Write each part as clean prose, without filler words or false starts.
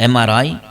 MRI,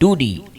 2D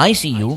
ICU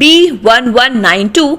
B1192,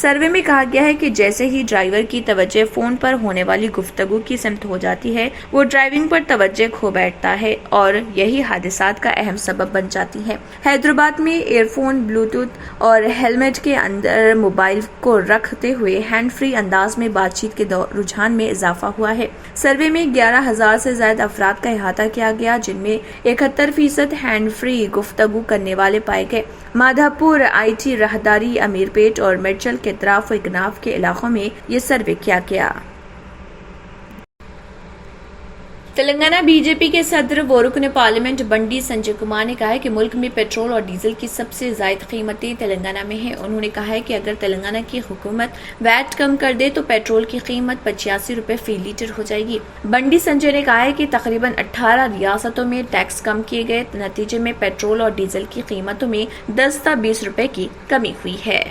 survey میں کہا گیا ہے کہ جیسے ہی ڈرائیور کی توجہ فون پر ہونے والی گفتگو کی سمت ہو جاتی ہے وہ ڈرائیونگ پر توجہ کھو بیٹھتا ہے اور یہی حادثات کا اہم سبب بن جاتی ہے۔ حیدرآباد میں ایئر فون، بلوٹوتھ اور ہیلمٹ کے اندر موبائل کو رکھتے ہوئے ہینڈ فری انداز میں بات چیت کے رجحان میں اضافہ ہوا ہے۔ سروے میں 11,000 سے زائد افراد کا احاطہ کیا گیا جن میں 71% ہینڈ فری گفتگو کرنے والے پائے گئے۔ مادھا پور، آئی ٹی، راہداری، امیر پیٹ اور مرچل کے اطراف و اکناف کے علاقوں میں یہ سروے کیا گیا۔ تلنگانہ بی جے پی کے صدر و رکن پارلیمنٹ بنڈی سنجے کمار نے کہا ہے کہ ملک میں پیٹرول اور ڈیزل کی سب سے زائد قیمتیں تلنگانہ میں ہیں۔ انہوں نے کہا ہے کہ اگر تلنگانہ کی حکومت ویٹ کم کر دے تو پیٹرول کی قیمت 85 روپے فی لیٹر ہو جائے گی۔ بنڈی سنجے نے کہا ہے کہ تقریباً 18 ریاستوں میں ٹیکس کم کیے گئے، نتیجے میں پیٹرول اور ڈیزل کی قیمتوں میں 10 تا 20 روپے کی کمی ہوئی ہے۔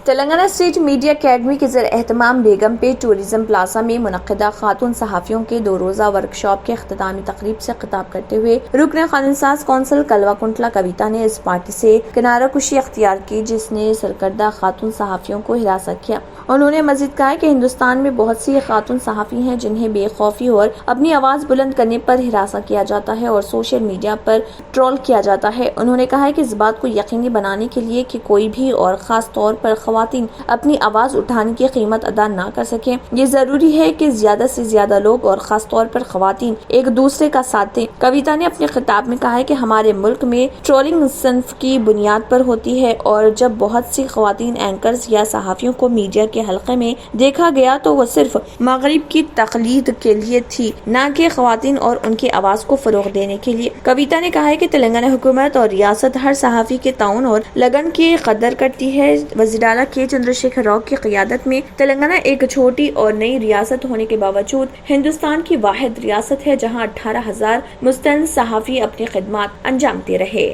تلنگانہ اسٹیٹ میڈیا اکیڈمی کے زیر اہتمام بیگم پیٹ ٹورزم پلازا میں منعقدہ خاتون صحافیوں کے 2 روزہ ورکشاپ کے اختتامی تقریب سے خطاب کرتے ہوئے رکن قانون ساز کونسل کلوا کنٹلا کویتا نے اس پارٹی سے کنارہ کشی اختیار کی جس نے سرکردہ خاتون صحافیوں کو ہراساں کیا۔ انہوں نے مزید کہا کہ ہندوستان میں بہت سی خاتون صحافی ہیں جنہیں بے خوفی اور اپنی آواز بلند کرنے پر ہراساں کیا جاتا ہے اور سوشل میڈیا پر ٹرول کیا جاتا ہے۔ انہوں نے کہا کہ اس بات کو یقینی بنانے کے لیے کہ کوئی بھی اور خاص طور پر خواتین اپنی آواز اٹھانے کی قیمت ادا نہ کر سکیں، یہ ضروری ہے کہ زیادہ سے زیادہ لوگ اور خاص طور پر خواتین ایک دوسرے کا ساتھ دیں۔ کویتا نے اپنے خطاب میں کہا کہ ہمارے ملک میں ٹرولنگ صنف کی بنیاد پر ہوتی ہے اور جب بہت سی خواتین اینکرز یا صحافیوں کو میڈیا کے حلقے میں دیکھا گیا تو وہ صرف مغرب کی تقلید کے لیے تھی، نہ کہ خواتین اور ان کی آواز کو فروغ دینے کے لیے۔ کویتا نے کہا کہ تلنگانہ حکومت اور ریاست ہر صحافی کے تعاون اور لگن کی قدر کرتی ہے۔ وزیر اعلیٰ کے چندر شیکھر راؤ کی قیادت میں تلنگانہ ایک چھوٹی اور نئی ریاست ہونے کے باوجود ہندوستان کی واحد ریاست ہے جہاں 18,000 مستند صحافی اپنی خدمات انجام دے رہے۔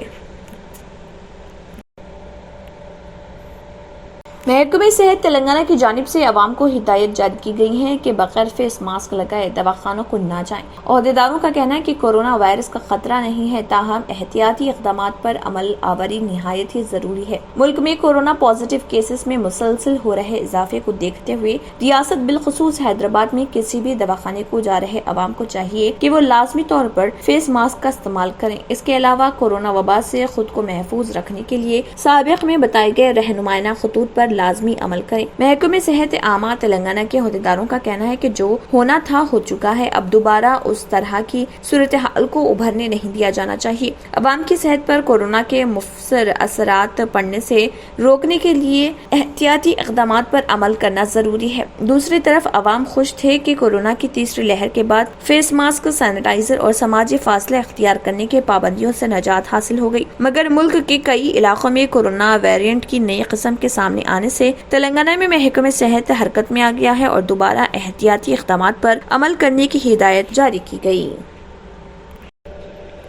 محکمہ صحت تلنگانہ کی جانب سے عوام کو ہدایت جاری کی گئی ہے کہ بغیر فیس ماسک لگائے دواخانوں کو نہ جائیں۔ عہدیداروں کا کہنا ہے کہ کورونا وائرس کا خطرہ نہیں ہے، تاہم احتیاطی اقدامات پر عمل آوری نہایت ہی ضروری ہے۔ ملک میں کورونا پازیٹیو کیسز میں مسلسل ہو رہے اضافے کو دیکھتے ہوئے ریاست بالخصوص حیدرآباد میں کسی بھی دواخانے کو جا رہے عوام کو چاہیے کہ وہ لازمی طور پر فیس ماسک کا استعمال کریں۔ اس کے علاوہ کورونا وبا سے خود کو محفوظ رکھنے کے لیے سابق میں بتائے گئے رہنمائانہ خطوط پر لازمی عمل کریں۔ محکمہ صحت عامہ تلنگانہ کے عہدیداروں کا کہنا ہے کہ جو ہونا تھا ہو چکا ہے، اب دوبارہ اس طرح کی صورتحال کو ابھرنے نہیں دیا جانا چاہیے۔ عوام کی صحت پر کورونا کے مؤثر اثرات پڑنے سے روکنے کے لیے احتیاطی اقدامات پر عمل کرنا ضروری ہے۔ دوسری طرف عوام خوش تھے کہ کورونا کی تیسری لہر کے بعد فیس ماسک، سینیٹائزر اور سماجی فاصلہ اختیار کرنے کے پابندیوں سے نجات حاصل ہو گئی، مگر ملک کے کئی علاقوں میں کورونا ویرینٹ کی نئی قسم کے سامنے آنے سے تلنگانہ میں محکمہ صحت حرکت میں آ گیا ہے اور دوبارہ احتیاطی اقدامات پر عمل کرنے کی ہدایت جاری کی گئی۔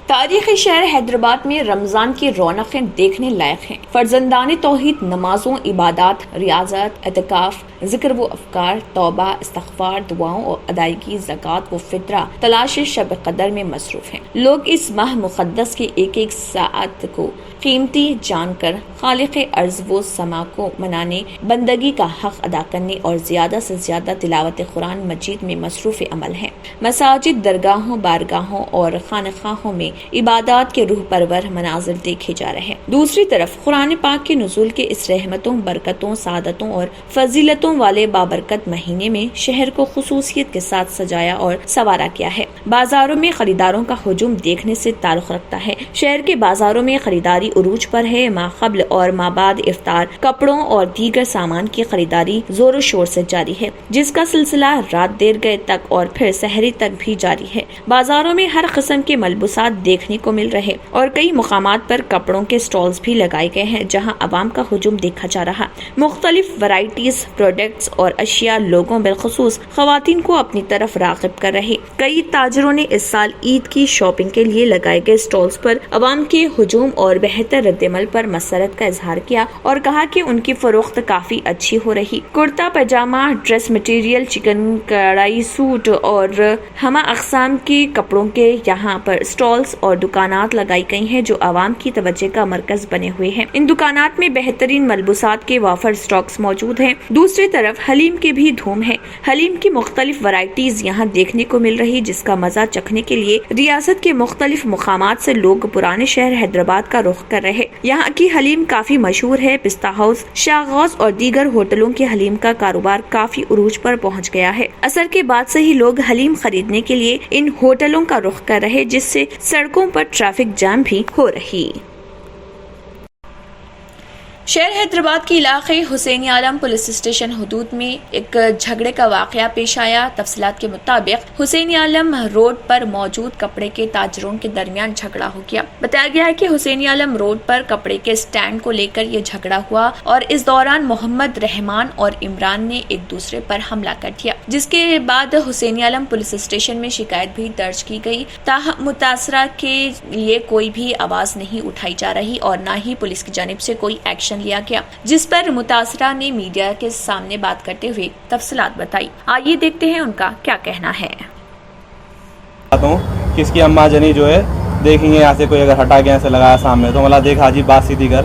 تاریخی شہر حیدرآباد میں رمضان کی رونقیں دیکھنے لائق ہیں۔ فرزندان توحید نمازوں، عبادات، ریاضت، اعتکاف، ذکر و افکار، توبہ، استغفار، دعاؤں اور ادائیگی زکوٰۃ و فطرہ، تلاش شب قدر میں مصروف ہیں۔ لوگ اس ماہ مقدس کے ایک ایک ساعت کو قیمتی جان کر خالق ارض و سما کو منانے، بندگی کا حق ادا کرنے اور زیادہ سے زیادہ تلاوت قرآن مجید میں مصروف عمل ہیں۔ مساجد، درگاہوں، بارگاہوں اور خانقاہوں میں عبادات کے روح پرور مناظر دیکھے جا رہے ہیں۔ دوسری طرف قرآن پاک کے نزول کے اس رحمتوں، برکتوں، سعادتوں اور فضیلتوں والے بابرکت مہینے میں شہر کو خصوصیت کے ساتھ سجایا اور سنوارا گیا ہے۔ بازاروں میں خریداروں کا ہجوم دیکھنے سے تعلق رکھتا ہے۔ شہر کے بازاروں میں خریداری عروج پر ہے۔ ماہ قبل اور ماہ بعد افطار، کپڑوں اور دیگر سامان کی خریداری زور و شور سے جاری ہے، جس کا سلسلہ رات دیر گئے تک اور پھر سحری تک بھی جاری ہے۔ بازاروں میں ہر قسم کے ملبوسات دیکھنے کو مل رہے اور کئی مقامات پر کپڑوں کے سٹالز بھی لگائے گئے ہیں جہاں عوام کا ہجوم دیکھا جا رہا۔ مختلف ورائٹیز، پروڈکٹس اور اشیاء لوگوں بالخصوص خواتین کو اپنی طرف راغب کر رہے۔ کئی تاجروں نے اس سال عید کی شاپنگ کے لیے لگائے گئے سٹالز پر عوام کے ہجوم اور بہتر رد عمل پر مسرت کا اظہار کیا اور کہا کہ ان کی فروخت کافی اچھی ہو رہی۔ کرتا پاجامہ، ڈریس مٹیریل، چکن کڑھائی سوٹ اور ہمہ اقسام کے کپڑوں کے یہاں پر سٹالز اور دکانات لگائی گئی ہیں جو عوام کی توجہ کا مرکز بنے ہوئے ہیں۔ ان دکانات میں بہترین ملبوسات کے وافر سٹاکس موجود ہیں۔ دوسری طرف حلیم کی بھی دھوم ہے۔ حلیم کی مختلف ورائٹیز یہاں دیکھنے کو مل رہی، جس کا مزہ چکھنے کے لیے ریاست کے مختلف مقامات سے لوگ پرانے شہر حیدرآباد کا رخ کر رہے۔ یہاں کی حلیم کافی مشہور ہے۔ پستہ ہاؤس، شاہ غوث اور دیگر ہوٹلوں کے حلیم کا کاروبار کافی عروج پر پہنچ گیا ہے۔ عصر کے بعد سے ہی لوگ حلیم خریدنے کے لیے ان ہوٹلوں کا رخ کر رہے، جس سے سڑکوں پر ٹریفک جام بھی ہو رہی۔ شہر حیدرآباد کے علاقے حسین عالم پولیس اسٹیشن حدود میں ایک جھگڑے کا واقعہ پیش آیا۔ تفصیلات کے مطابق حسین عالم روڈ پر موجود کپڑے کے تاجروں کے درمیان جھگڑا ہو گیا۔ بتایا گیا ہے کہ حسین عالم روڈ پر کپڑے کے سٹینڈ کو لے کر یہ جھگڑا ہوا اور اس دوران محمد رحمان اور عمران نے ایک دوسرے پر حملہ کر دیا، جس کے بعد حسین عالم پولیس اسٹیشن میں شکایت بھی درج کی گئی۔ تاہم متاثرہ کے لیے کوئی بھی آواز نہیں اٹھائی جا رہی اور نہ ہی پولیس کی جانب سے کوئی ایکشن لیا گیا، جس پر متاثرہ نے میڈیا کے سامنے بات کرتے ہوئے تفصیلات بتائی۔ آئیے دیکھتے ہیں ان کا کیا کہنا ہے۔ کس کی اماں جنی جو ہے دیکھیں گے یہاں سے کوئی اگر ہٹا کے ایسے لگایا سامنے تو ملا دیکھ حاجی بات سیدھی کر،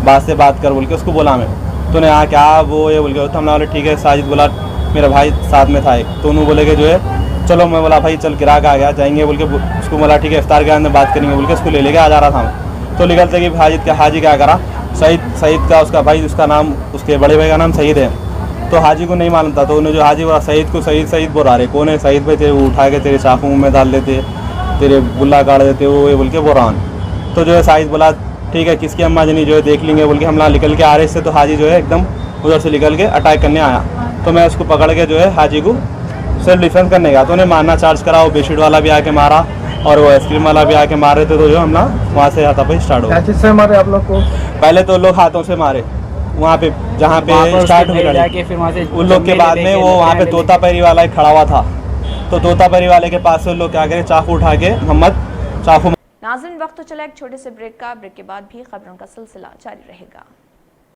بات سے بات کر بول کے اس کو بولا میں تو نے کیا وہ یہ بول کے ہم نے بولے ٹھیک ہے۔ ساجد بولا میرا بھائی ساتھ میں تھا ایک، تو انہوں بولے کہ جو ہے چلو، میں بولا بھائی چل گراہک آ گیا جائیں گے بول کے اس کو بولا ٹھیک ہے افطار کے اندر بات کریں گے بول کے اس کو لے کے آ جا رہا تھا۔ تو نکلتے کہ حاجی کیا کرا، سعید کا اس کا بھائی، اس کا نام اس کے بڑے بھائی کا نام سعید ہے، تو حاجی کو نہیں معلوم تھا، تو انہوں جو حاجی بولا سعید کو سعید بول رہے کون ہے، سعید بھائی تیرے وہ اٹھا کے تیرے چاقو منہ میں ڈال دیتے، تیرے گلا کاٹ دیتے وہ یہ بول کے بوران۔ تو جو ہے سعید بولا ٹھیک ہے کس کی اماں جنی جو ہے دیکھ لیں گے بول کے ہم نکل کے آ رہے سے، تو حاجی جو ہے ایک دم ادھر سے نکل کے اٹیک کرنے آیا، تو میں اس کو پکڑ کے جو ہے حاجی کو سیلف ڈیفینس کرنے گیا، تو انہیں مارنا چارج کرا، وہ بیڈ شیٹ والا بھی آ کے مارا اور وہ آئس کریم والا بھی آ کے مار رہے تھے، تو جو ہم نا وہاں سے ہاتھا پہ اسٹارٹ ہو گیا۔ کس سے مارے آپ لوگ کو؟ پہلے تو لوگ ہاتھوں سے مارے وہاں پہ جہاں پہ اسٹارٹ ہوئی لڑائی، ان لوگ کے بعد میں وہ وہاں پہ طوطا پیری والا ایک کھڑا ہوا تھا، تو طوطا پیری والے کے پاس سے لوگ کیا کرے چاقو اٹھا کے محمد چاقو۔ ناظرین وقت تو چلا ایک چھوٹے سے بریک کا، بریک کے بعد بھی خبروں کا سلسلہ جاری رہے گا۔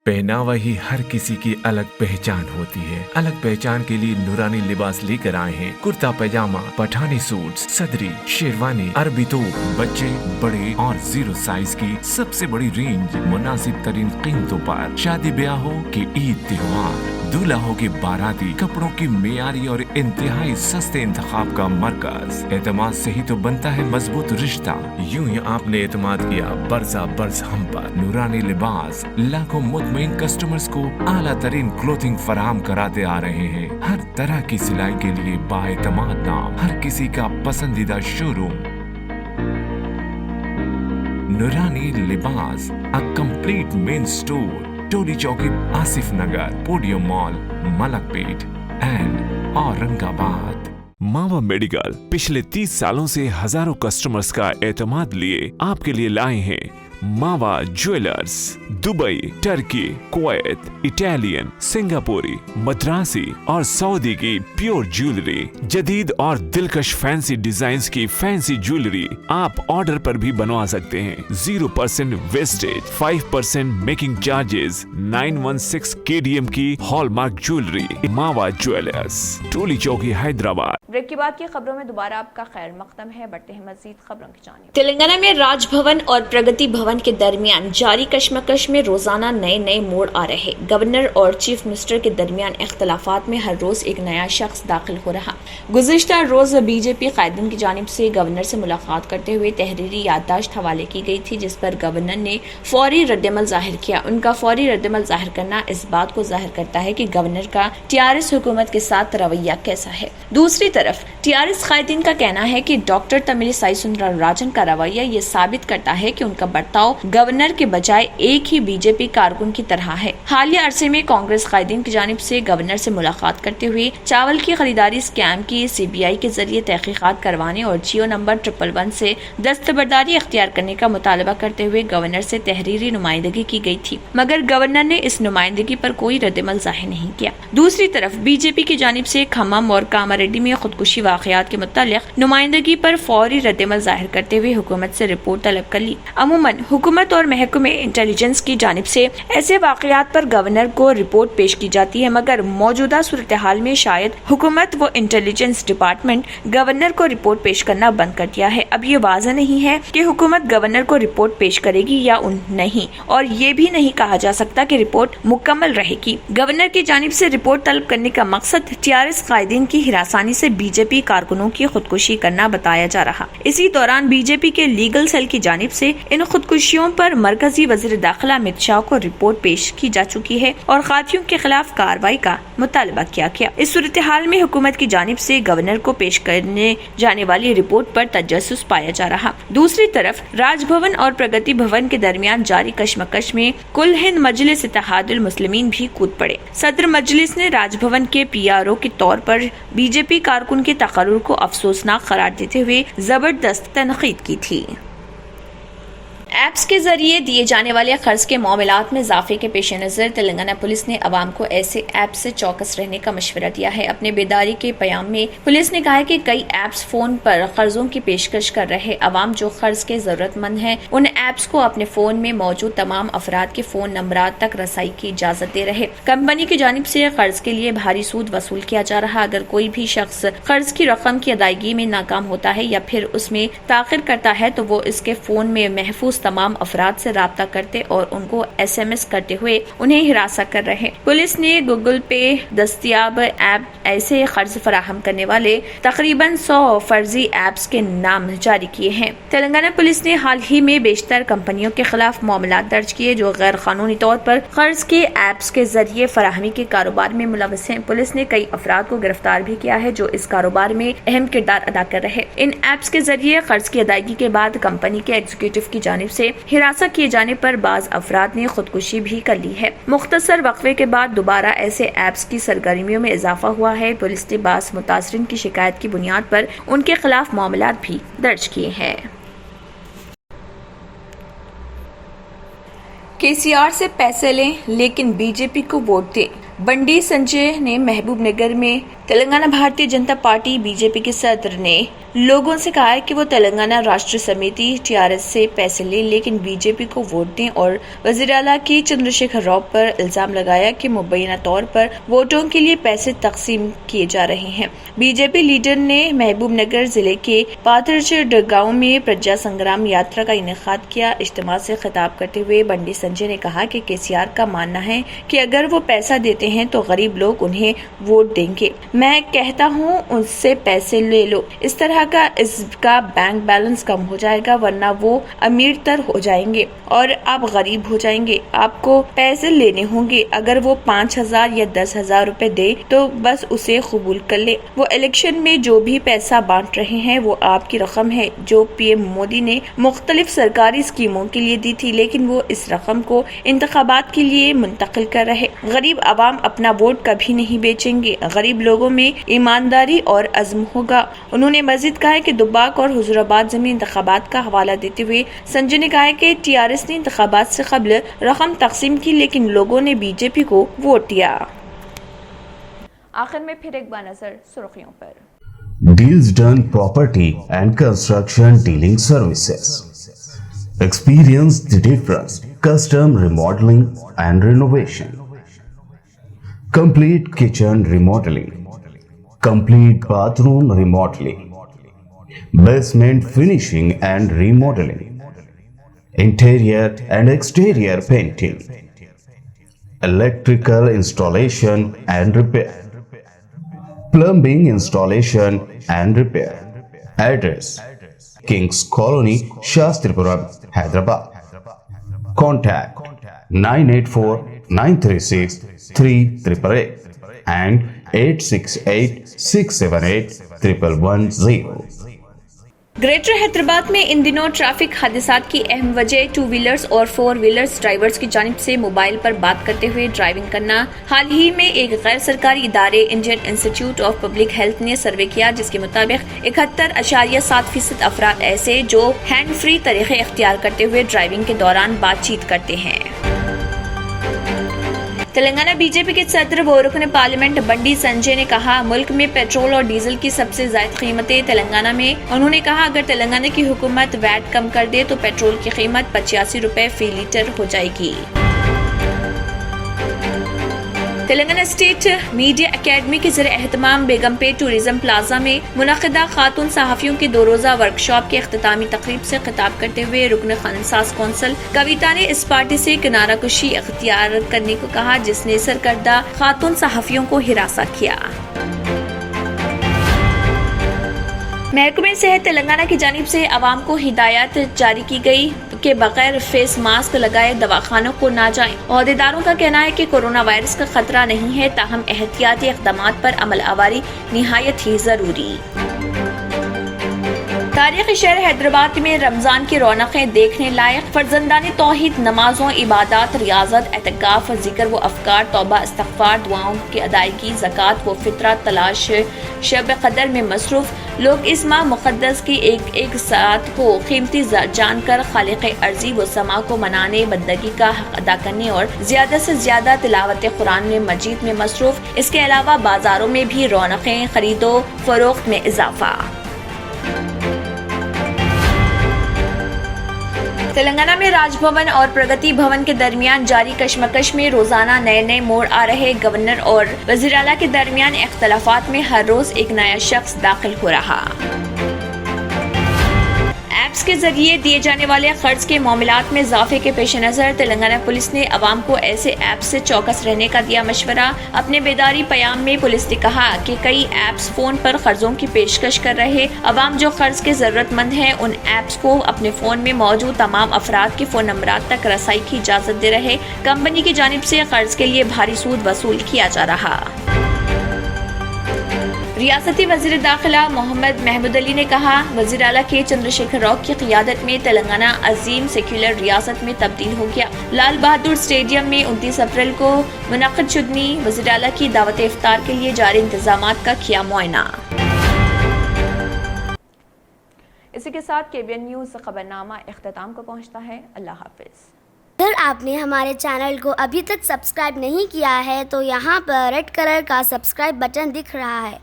پہناوا ہی ہر کسی کی الگ پہچان ہوتی ہے۔ الگ پہچان کے لیے نورانی لباس لے کر آئے ہیں۔ کرتا پیجامہ، پٹھانی سوٹس، صدری، شیروانی، عربی توپ، بچے، بڑے اور زیرو سائز کی سب سے بڑی رینج مناسب ترین قیمتوں پر۔ شادی بیاہ ہو کہ عید تہوار، دولہا ہو کے باراتی، کپڑوں کی معیاری اور انتہائی سستے انتخاب کا مرکز۔ اعتماد سے ہی تو بنتا ہے مضبوط رشتہ۔ یوں ہی آپ نے اعتماد کیا برسا برس ہم پر۔ نورانی لباس لاکھوں مطمئن کسٹمرز کو اعلیٰ ترین کلوتھنگ فراہم کراتے آ رہے ہیں۔ ہر طرح کی سلائی کے لیے بااعتماد نام، ہر کسی کا پسندیدہ شو روم۔ نورانی لباس، a complete main store، Toli Chowki, Asif Nagar, podium mall, Malakpet and Aurangabad. ماوا میڈیکل پچھلے 30 سالوں سے ہزاروں کسٹمرز کا اعتماد لیے آپ کے لیے لائے ہیں ماوا jewellers. Dubai, Turkey, Kuwait, Italian, سنگاپوری، Madrasi اور سعودی کی پیور جیولری، جدید اور دلکش فینسی ڈیزائنز کی فینسی جیولری آپ آرڈر پر بھی بنوا سکتے ہیں۔ 0% ویسٹیج، 5% میکنگ چارجز، 916 KDM کی ہال مارک جیولری۔ ماوا جویلرز، ٹولی چوکی، حیدرآباد۔ بریک کے بعد کی خبروں میں دوبارہ آپ کا خیر مقدم ہے۔ بڑھتے ہیں مزید خبروں کی جانب۔ تلنگانہ میں راج بھون اور پرگتی بھون کے درمیان جاری کشمکش میں روزانہ نئے موڑ آ رہے۔ گورنر اور چیف منسٹر کے درمیان اختلافات میں ہر روز ایک نیا شخص داخل ہو رہا۔ گزشتہ روز بی جے پی قائدین کی جانب سے گورنر سے ملاقات کرتے ہوئے تحریری یادداشت حوالے کی گئی تھی، جس پر گورنر نے فوری ردعمل ظاہر کیا۔ ان کا فوری ردعمل ظاہر کرنا اس بات کو ظاہر کرتا ہے کہ گورنر کا TRS حکومت کے ساتھ رویہ کیسا ہے۔ دوسری طرف TRS قائدین کا کہنا ہے کہ ڈاکٹر تملی سائی سندرا راجن کا رویہ یہ ثابت کرتا ہے کہ ان کا برتاؤ گورنر کے بجائے ایک ہی بی جے پی کارکن کی طرح ہے۔ حالیہ عرصے میں کانگریس قائدین کی جانب سے گورنر سے ملاقات کرتے ہوئے چاول کی خریداری اسکیم کی CBI کے ذریعے تحقیقات کروانے اور جیو نمبر 111 سے دستبرداری اختیار کرنے کا مطالبہ کرتے ہوئے گورنر سے تحریری نمائندگی کی گئی تھی، مگر گورنر نے اس نمائندگی پر کوئی ردعمل ظاہر نہیں کیا۔ دوسری طرف بی جے پی کی جانب سے کھمم اور کاماریڈی میں خودکشی واقعات کے متعلق نمائندگی پر فوری ردعمل ظاہر کرتے ہوئے حکومت سے رپورٹ طلب کر لی۔ عموماً حکومت اور محکمہ انٹیلیجنس کی جانب سے ایسے واقعات پر گورنر کو رپورٹ پیش کی جاتی ہے، مگر موجودہ صورتحال میں شاید حکومت و انٹیلیجنس ڈپارٹمنٹ گورنر کو رپورٹ پیش کرنا بند کر دیا ہے۔ اب یہ واضح نہیں ہے کہ حکومت گورنر کو رپورٹ پیش کرے گی یا نہیں، اور یہ بھی نہیں کہا جا سکتا کہ رپورٹ مکمل رہے گی۔ گورنر کی جانب سے رپورٹ طلب کرنے کا مقصد TRS قائدین کی ہراسانی سے BJP کارکنوں کی خودکشی کرنا بتایا جا رہا۔ اسی دوران BJP کے لیگل سیل کی جانب سے ان خودکشیوں پر مرکزی وزیر داخلہ امت شاہ کو رپورٹ پیش کی جا چکی ہے اور قاتلوں کے خلاف کارروائی کا مطالبہ کیا گیا۔ اس صورتحال میں حکومت کی جانب سے گورنر کو پیش کرنے جانے والی رپورٹ پر تجسس پایا جا رہا۔ دوسری طرف راج بھون اور پرگتی بھون کے درمیان جاری کشمکش میں کل ہند مجلس اتحاد المسلمین بھی کود پڑے۔ صدر مجلس نے راج بھون کے PRO کے طور پر BJP کارکن کے تقرر کو افسوسناک قرار دیتے ہوئے زبردست تنقید کی تھی۔ ایپس کے ذریعے دیے جانے والے قرض کے معاملات میں اضافے کے پیش نظر تلنگانہ پولیس نے عوام کو ایسے ایپس سے چوکس رہنے کا مشورہ دیا ہے۔ اپنے بیداری کے پیام میں پولیس نے کہا ہے کہ کئی ایپس فون پر قرضوں کی پیشکش کر رہے عوام جو قرض کے ضرورت مند ہیں ان ایپس کو اپنے فون میں موجود تمام افراد کے فون نمبرات تک رسائی کی اجازت دے رہے۔ کمپنی کی جانب سے قرض کے لیے بھاری سود وصول کیا جا رہا۔ اگر کوئی بھی شخص قرض کی رقم کی ادائیگی میں ناکام ہوتا ہے یا پھر اس میں تاخیر کرتا ہے تو وہ اس کے فون میں محفوظ تمام افراد سے رابطہ کرتے اور ان کو SMS کرتے ہوئے انہیں ہراساں کر رہے۔ پولیس نے گوگل پے دستیاب ایپ ایسے قرض فراہم کرنے والے تقریباً 100 فرضی ایپس کے نام جاری کیے ہیں۔ تلنگانہ پولیس نے حال ہی میں بیشتر کمپنیوں کے خلاف معاملات درج کیے جو غیر قانونی طور پر قرض کے ایپس کے ذریعے فراہمی کے کاروبار میں ملوث ہیں۔ پولیس نے کئی افراد کو گرفتار بھی کیا ہے جو اس کاروبار میں اہم کردار ادا کر رہے۔ ان ایپس کے ذریعے قرض کی ادائیگی کے بعد کمپنی کے ایگزیکٹو کی جانب سے ہراساں کیے جانے پر بعض افراد نے خودکشی بھی کر لی ہے۔ مختصر وقفے کے بعد دوبارہ ایسے ایپس کی سرگرمیوں میں اضافہ ہوا ہے۔ پولیس نے بعض متاثرین کی شکایت کی بنیاد پر ان کے خلاف معاملات بھی درج کیے ہیں۔ KCR سے پیسے لیں لیکن BJP کو ووٹ دیں۔ بنڈی سنجے نے محبوب نگر میں تلنگانہ بھارتیہ جنتا پارٹی BJP کے صدر نے لوگوں سے کہا ہے کہ وہ تلنگانہ راشٹر سمیتی TRS سے پیسے لیں لیکن BJP کو ووٹ دیں، اور وزیر اعلیٰ کی چندر شیکھر راؤ پر الزام لگایا کہ مبینہ طور پر ووٹوں کے لیے پیسے تقسیم کیے جا رہے ہیں۔ BJP لیڈر نے محبوب نگر ضلع کے پاتھرچڑ گاؤں میں پرجا سنگرام یاترا کا انعقاد کیا۔ اجتماع سے خطاب کرتے ہوئے بنڈی سنجے نے کہا کہ KCR کا ماننا ہے کہ اگر وہ پیسہ دیتے ہیں تو غریب لوگ انہیں ووٹ دیں گے۔ میں کہتا ہوں ان سے پیسے لے لو، اس طرح کا اس کا بینک بیلنس کم ہو جائے گا ورنہ وہ امیر تر ہو جائیں گے اور آپ غریب ہو جائیں گے۔ آپ کو پیسے لینے ہوں گے، اگر وہ 5,000 یا 10,000 روپے دے تو بس اسے قبول کر لے۔ وہ الیکشن میں جو بھی پیسہ بانٹ رہے ہیں وہ آپ کی رقم ہے جو PM مودی نے مختلف سرکاری اسکیموں کے لیے دی تھی، لیکن وہ اس رقم کو انتخابات کے لیے منتقل کر رہے۔ غریب عوام اپنا ووٹ کبھی نہیں بیچیں گے۔ غریب لوگوں میں ایمانداری اور عزم ہوگا۔ انہوں نے مزید کہا کہ دباک اور حضور آباد ضمنی انتخابات کا حوالہ دیتے ہوئے سنجے نے کہا کہ TRS نے انتخابات سے قبل رقم تقسیم کی لیکن لوگوں نے BJP کو ووٹ دیا۔ آخر میں پھر ایک بار نظر سرخیوں پر۔ Deals Done Property and Construction Dealing Services. Experience the difference. Custom remodeling and renovation. Complete kitchen remodeling. Complete bathroom remodeling. Basement finishing and remodeling. Interior and exterior painting. Electrical installation and repair. Plumbing installation and repair. Address: Kings Colony, Shastripuram, Hyderabad. Contact 984-936-3888 and 868-678-1110. Greater Hyderabad میں ان دنوں traffic حادثات کی اہم وجہ 2 wheelers اور 4 wheelers drivers کی جانب سے موبائل پر بات کرتے ہوئے ڈرائیونگ کرنا۔ حال ہی میں ایک غیر سرکاری ادارے Indian institute of public health نے سروے کیا جس کے مطابق 71.7% افراد ایسے جو ہینڈ فری طریقے اختیار کرتے ہوئے ڈرائیونگ کے دوران بات چیت کرتے ہیں۔ تلنگانہ BJP کے صدر و رکن پارلیمنٹ بنڈی سنجے نے کہا ملک میں پیٹرول اور ڈیزل کی سب سے زائد قیمتیں تلنگانہ میں۔ انہوں نے کہا اگر تلنگانہ کی حکومت ویٹ کم کر دے تو پیٹرول کی قیمت 85 روپے فی لیٹر ہو جائے گی۔ تلنگانہ اسٹیٹ میڈیا اکیڈمی کے زیر اہتمام بیگمپیٹ ٹورزم پلازا میں منعقدہ خاتون صحافیوں کی 2 روزہ ورکشاپ کے اختتامی تقریب سے خطاب کرتے ہوئے رکن قانون ساز کونسل کویتا نے اس پارٹی سے کنارہ کشی اختیار کرنے کو کہا جس نے سرکردہ خاتون صحافیوں کو ہراساں کیا۔ محکمہ صحت تلنگانہ کی جانب سے عوام کو ہدایت جاری کی گئی کہ بغیر فیس ماسک لگائے دواخانوں کو نہ جائیں۔ عہدیداروں کا کہنا ہے کہ کورونا وائرس کا خطرہ نہیں ہے، تاہم احتیاطی اقدامات پر عمل آوری نہایت ہی ضروری۔ تاریخی شہر حیدرآباد میں رمضان کی رونقیں دیکھنے لائق، فرزندان توحید نمازوں، عبادات، ریاضت، اعتکاف، ذکر و افکار، توبہ، استغفار، دعاؤں کی ادائیگی، زکوٰۃ و فطرہ تلاش، شب قدر میں مصروف لوگ اس ماہ مقدس کی ایک ساعت کو قیمتی جان کر خالق ارضی و سما کو منانے، بندگی کا حق ادا کرنے اور زیادہ سے زیادہ تلاوت قرآن مجید میں مصروف۔ اس کے علاوہ بازاروں میں بھی رونقیں، خرید و فروخت میں اضافہ۔ تلنگانہ میں راج بھون اور پرگتی بھون کے درمیان جاری کشمکش میں روزانہ نئے موڑ آ رہے۔ گورنر اور وزیر اعلیٰ کے درمیان اختلافات میں ہر روز ایک نیا شخص داخل ہو رہا۔ ایپس کے ذریعے دیے جانے والے قرض کے معاملات میں اضافے کے پیش نظر تلنگانہ پولیس نے عوام کو ایسے ایپس سے چوکس رہنے کا دیا مشورہ۔ اپنے بیداری پیام میں پولیس نے کہا کہ کئی ایپس فون پر قرضوں کی پیشکش کر رہے۔ عوام جو قرض کے ضرورت مند ہیں ان ایپس کو اپنے فون میں موجود تمام افراد کے فون نمبرات تک رسائی کی اجازت دے رہے۔ کمپنی کی جانب سے قرض کے لیے بھاری سود وصول کیا جا رہا۔ ریاستی وزیر داخلہ محمد محمود علی نے کہا وزیر اعلیٰ کے چندر شیکھر راؤ کی قیادت میں تلنگانہ عظیم سیکولر ریاست میں تبدیل ہو گیا۔ لال بہادر اسٹیڈیم میں 29 اپریل کو منعقد شدنی وزیر اعلیٰ کی دعوت افطار کے لیے جاری انتظامات کا کیا معائنہ۔ اسی کے ساتھ KBN نیوز خبرنامہ اختتام کو پہنچتا ہے۔ اللہ حافظ۔ اگر آپ نے ہمارے چینل کو ابھی تک سبسکرائب نہیں کیا ہے تو یہاں پر ریڈ کلر کا سبسکرائب بٹن دکھ رہا ہے،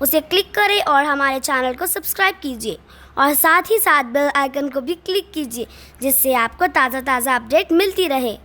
اسے کلک کریں اور ہمارے چینل کو سبسکرائب کیجیے اور ساتھ ہی ساتھ بیل آئیکن کو بھی کلک کیجیے جس سے آپ کو تازہ اپڈیٹ ملتی رہے۔